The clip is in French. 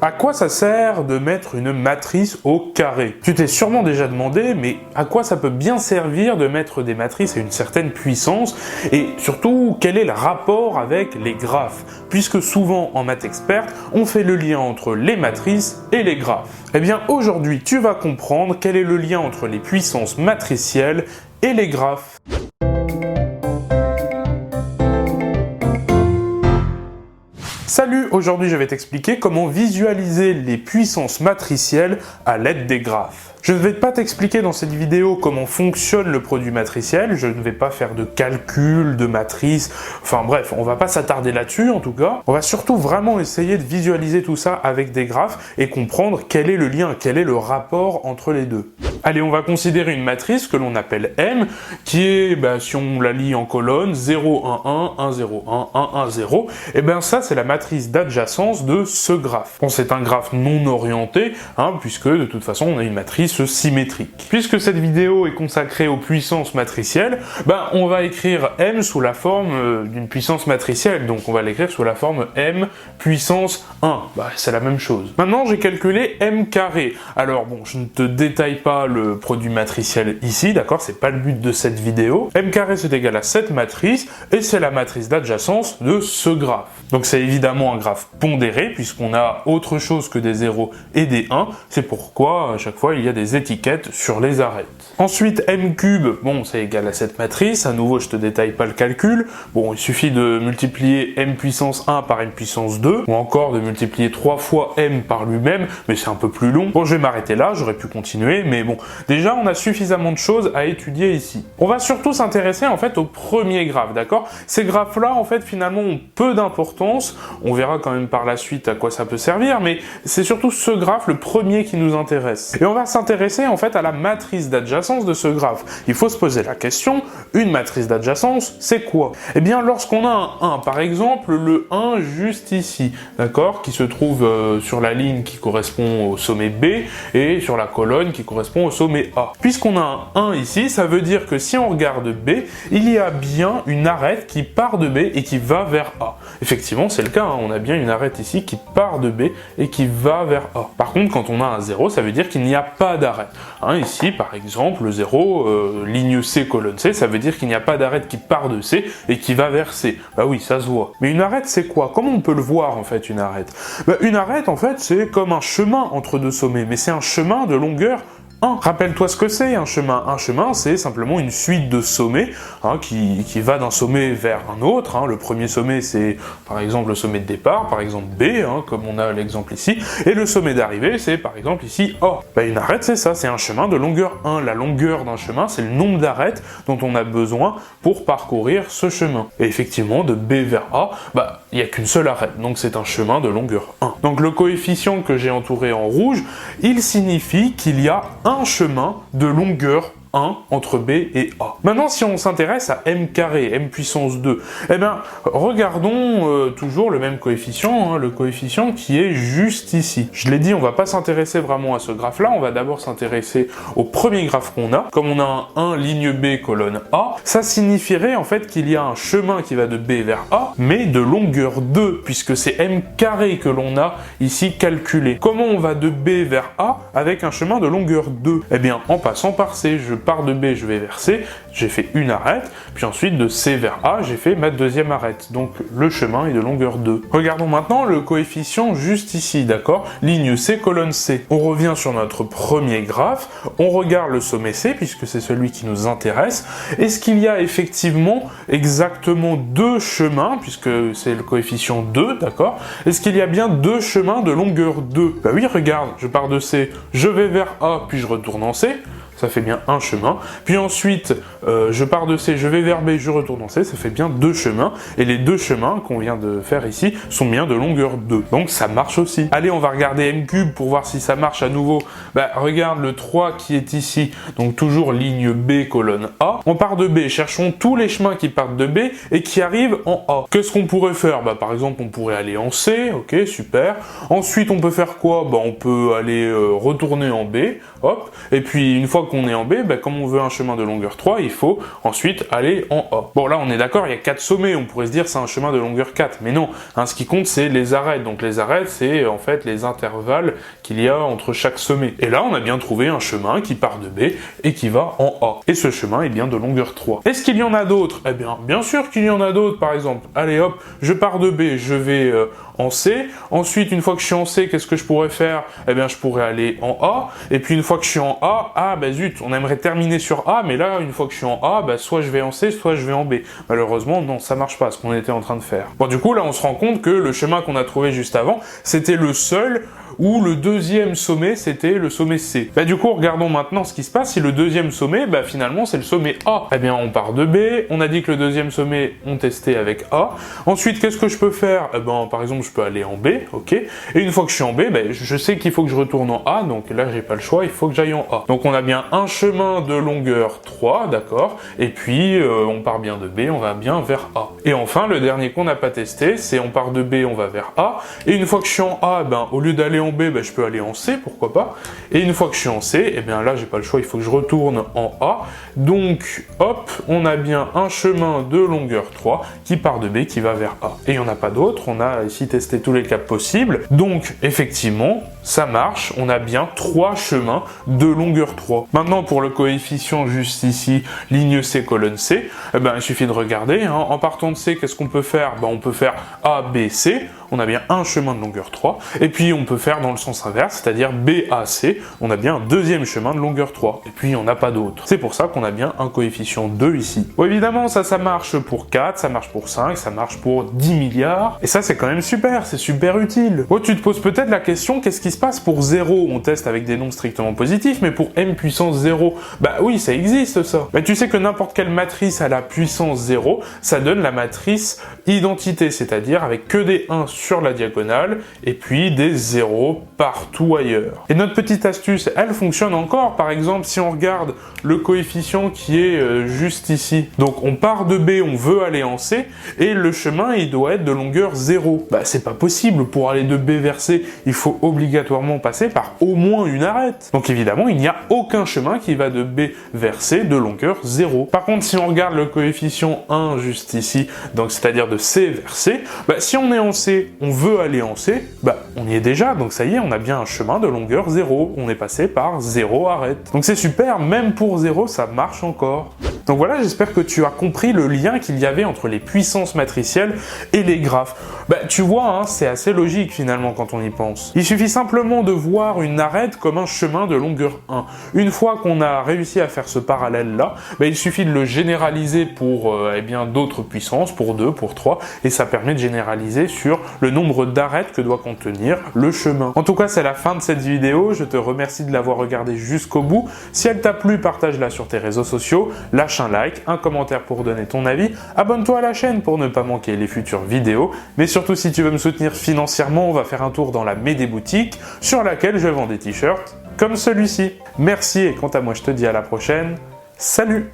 À quoi ça sert de mettre une matrice au carré? Tu t'es sûrement déjà demandé, mais à quoi ça peut bien servir de mettre des matrices à une certaine puissance? Et surtout, quel est le rapport avec les graphes? Puisque souvent, en maths experte, on fait le lien entre les matrices et les graphes. Eh bien, aujourd'hui, tu vas comprendre quel est le lien entre les puissances matricielles et les graphes. Salut, aujourd'hui je vais t'expliquer comment visualiser les puissances matricielles à l'aide des graphes. Je ne vais pas t'expliquer dans cette vidéo comment fonctionne le produit matriciel, je ne vais pas faire de calcul, de matrice, enfin bref, on va pas s'attarder là-dessus en tout cas. On va surtout vraiment essayer de visualiser tout ça avec des graphes et comprendre quel est le lien, quel est le rapport entre les deux. Allez, on va considérer une matrice que l'on appelle M, qui est, si on la lit en colonne, 0, 1, 1, 1, 0, 1, 1, 1, 0, et ça c'est la matrice d'adjacence de ce graphe. Bon, c'est un graphe non orienté, puisque de toute façon on a une matrice symétrique. Puisque cette vidéo est consacrée aux puissances matricielles, on va écrire M sous la forme d'une puissance matricielle, donc on va l'écrire sous la forme M puissance 1, c'est la même chose. Maintenant j'ai calculé M carré, alors bon, je ne te détaille pas le produit matriciel ici, d'accord, c'est pas le but de cette vidéo. M carré c'est égal à cette matrice, et c'est la matrice d'adjacence de ce graphe. Donc c'est évidemment un graphe pondéré, puisqu'on a autre chose que des 0 et des 1, c'est pourquoi à chaque fois il y a des étiquettes sur les arêtes. Ensuite M cube, c'est égal à cette matrice, à nouveau je te détaille pas le calcul, il suffit de multiplier M puissance 1 par M puissance 2, ou encore de multiplier 3 fois M par lui-même, mais c'est un peu plus long. Bon, je vais m'arrêter là, j'aurais pu continuer, mais déjà on a suffisamment de choses à étudier ici. On va surtout s'intéresser en fait au premier graphe, d'accord? Ces graphes-là, en fait, finalement, ont peu d'importance, on verra quand même par la suite à quoi ça peut servir, mais c'est surtout ce graphe, le premier, qui nous intéresse. Et on va s'intéresser en fait à la matrice d'adjacence de ce graphe. Il faut se poser la question, une matrice d'adjacence, c'est quoi? Eh bien, lorsqu'on a un 1, par exemple, le 1 juste ici, d'accord, qui se trouve sur la ligne qui correspond au sommet B, et sur la colonne qui correspond au sommet A. Puisqu'on a un 1 ici, ça veut dire que si on regarde B, il y a bien une arête qui part de B et qui va vers A. Effectivement, c'est le cas, on a bien une arête ici qui part de B et qui va vers A. Par contre, quand on a un 0, ça veut dire qu'il n'y a pas d'arête. Ici, par exemple, le 0, ligne C, colonne C, ça veut dire qu'il n'y a pas d'arête qui part de C et qui va vers C. Oui, ça se voit. Mais une arête, c'est quoi? Comment on peut le voir, en fait, une arête? Une arête, en fait, c'est comme un chemin entre deux sommets, mais c'est un chemin de longueur 1. Rappelle-toi ce que c'est un chemin. Un chemin, c'est simplement une suite de sommets qui va d'un sommet vers un autre. Le premier sommet, c'est par exemple le sommet de départ, par exemple B, comme on a l'exemple ici, et le sommet d'arrivée, c'est par exemple ici A. Une arête, c'est ça, c'est un chemin de longueur 1. La longueur d'un chemin, c'est le nombre d'arêtes dont on a besoin pour parcourir ce chemin. Et effectivement, de B vers A, il n'y a qu'une seule arête, donc c'est un chemin de longueur 1. Donc le coefficient que j'ai entouré en rouge, il signifie qu'il y a un chemin de longueur 1 entre B et A. Maintenant, si on s'intéresse à M carré, M puissance 2, regardons toujours le même coefficient, le coefficient qui est juste ici. Je l'ai dit, on va pas s'intéresser vraiment à ce graphe-là, on va d'abord s'intéresser au premier graphe qu'on a. Comme on a un 1 ligne B colonne A, ça signifierait en fait qu'il y a un chemin qui va de B vers A, mais de longueur 2, puisque c'est M carré que l'on a ici calculé. Comment on va de B vers A avec un chemin de longueur 2? En passant par C, je pars de B, je vais vers C, j'ai fait une arête, puis ensuite de C vers A, j'ai fait ma deuxième arête. Donc le chemin est de longueur 2. Regardons maintenant le coefficient juste ici, d'accord? Ligne C, colonne C. On revient sur notre premier graphe, on regarde le sommet C, puisque c'est celui qui nous intéresse. Est-ce qu'il y a effectivement exactement deux chemins, puisque c'est le coefficient 2, d'accord? Est-ce qu'il y a bien deux chemins de longueur 2? Oui, regarde, je pars de C, je vais vers A, puis je retourne en C. Ça fait bien un chemin. Puis ensuite, je pars de C, je vais vers B, je retourne en C, ça fait bien deux chemins. Et les deux chemins qu'on vient de faire ici sont bien de longueur 2. Donc ça marche aussi. Allez, on va regarder M cube pour voir si ça marche à nouveau. Regarde le 3 qui est ici. Donc toujours ligne B, colonne A. On part de B, cherchons tous les chemins qui partent de B et qui arrivent en A. Qu'est-ce qu'on pourrait faire? Par exemple, on pourrait aller en C, ok, super. Ensuite, on peut faire quoi? On peut aller retourner en B, hop. Et puis, une fois qu'on est en B, comme on veut un chemin de longueur 3, il faut ensuite aller en A. Bon là on est d'accord, il y a 4 sommets, on pourrait se dire c'est un chemin de longueur 4, mais non, hein, ce qui compte c'est les arêtes, donc les arêtes c'est en fait les intervalles qu'il y a entre chaque sommet. Et là on a bien trouvé un chemin qui part de B et qui va en A. Et ce chemin est bien de longueur 3. Est-ce qu'il y en a d'autres? Eh bien sûr qu'il y en a d'autres, par exemple. Allez hop, je pars de B, je vais en C. Ensuite, une fois que je suis en C, qu'est-ce que je pourrais faire? Eh bien, je pourrais aller en A. Et puis, une fois que je suis en A, zut, on aimerait terminer sur A, mais là, une fois que je suis en A, soit je vais en C, soit je vais en B. Malheureusement, non, ça marche pas, ce qu'on était en train de faire. Bon, du coup, là, on se rend compte que le chemin qu'on a trouvé juste avant, c'était le seul où le deuxième sommet, c'était le sommet C. Du coup, regardons maintenant ce qui se passe. Si le deuxième sommet, finalement, c'est le sommet A. Eh bien, on part de B. On a dit que le deuxième sommet, on testait avec A. Ensuite, qu'est-ce que je peux faire? Par exemple, je peux aller en B, ok. Et une fois que je suis en B, je sais qu'il faut que je retourne en A. Donc là, j'ai pas le choix, il faut que j'aille en A. Donc on a bien un chemin de longueur 3, d'accord. Et puis, on part bien de B, on va bien vers A. Et enfin, le dernier qu'on n'a pas testé, c'est on part de B, on va vers A. Et une fois que je suis en A, au lieu d'aller en B, je peux aller en C, pourquoi pas. Et une fois que je suis en C, là, j'ai pas le choix, il faut que je retourne en A. Donc, hop, on a bien un chemin de longueur 3 qui part de B, qui va vers A. Et il n'y en a pas d'autres, on a ici testé tous les cas possibles. Donc, effectivement, ça marche, on a bien 3 chemins de longueur 3. Maintenant, pour le coefficient juste ici, ligne C, colonne C, il suffit de regarder. Hein. En partant de C, qu'est-ce qu'on peut faire? On peut faire A, B, C. On a bien un chemin de longueur 3, et puis on peut faire dans le sens inverse, c'est-à-dire BAC, on a bien un deuxième chemin de longueur 3, et puis on n'a pas d'autre. C'est pour ça qu'on a bien un coefficient 2 ici. Bon, évidemment, ça marche pour 4, ça marche pour 5, ça marche pour 10 milliards, et ça c'est quand même super, c'est super utile. Bon, tu te poses peut-être la question, qu'est-ce qui se passe pour 0? On teste avec des nombres strictement positifs, mais pour m puissance 0, oui, ça existe ça. Tu sais que n'importe quelle matrice à la puissance 0, ça donne la matrice identité, c'est-à-dire avec que des 1 sur la diagonale, et puis des 0 partout ailleurs. Et notre petite astuce, elle fonctionne encore. Par exemple, si on regarde le coefficient qui est juste ici, donc on part de B, on veut aller en C, et le chemin, il doit être de longueur 0. C'est pas possible, pour aller de B vers C, il faut obligatoirement passer par au moins une arête. Donc évidemment, il n'y a aucun chemin qui va de B vers C de longueur 0. Par contre, si on regarde le coefficient 1 juste ici, donc c'est-à-dire de C vers C, si on est en C, on veut aller en C, on y est déjà, donc ça y est, on a bien un chemin de longueur 0, on est passé par 0 arête. Donc c'est super, même pour 0, ça marche encore. Donc voilà, j'espère que tu as compris le lien qu'il y avait entre les puissances matricielles et les graphes. Tu vois, c'est assez logique finalement quand on y pense. Il suffit simplement de voir une arête comme un chemin de longueur 1. Une fois qu'on a réussi à faire ce parallèle-là, il suffit de le généraliser pour d'autres puissances, pour 2, pour 3, et ça permet de généraliser sur le nombre d'arêtes que doit contenir le chemin. En tout cas, c'est la fin de cette vidéo, je te remercie de l'avoir regardée jusqu'au bout. Si elle t'a plu, partage-la sur tes réseaux sociaux, lâche un like, un commentaire pour donner ton avis, abonne-toi à la chaîne pour ne pas manquer les futures vidéos, mais surtout si tu veux me soutenir financièrement, on va faire un tour dans la Médé boutique sur laquelle je vends des t-shirts comme celui-ci. Merci et quant à moi je te dis à la prochaine, salut!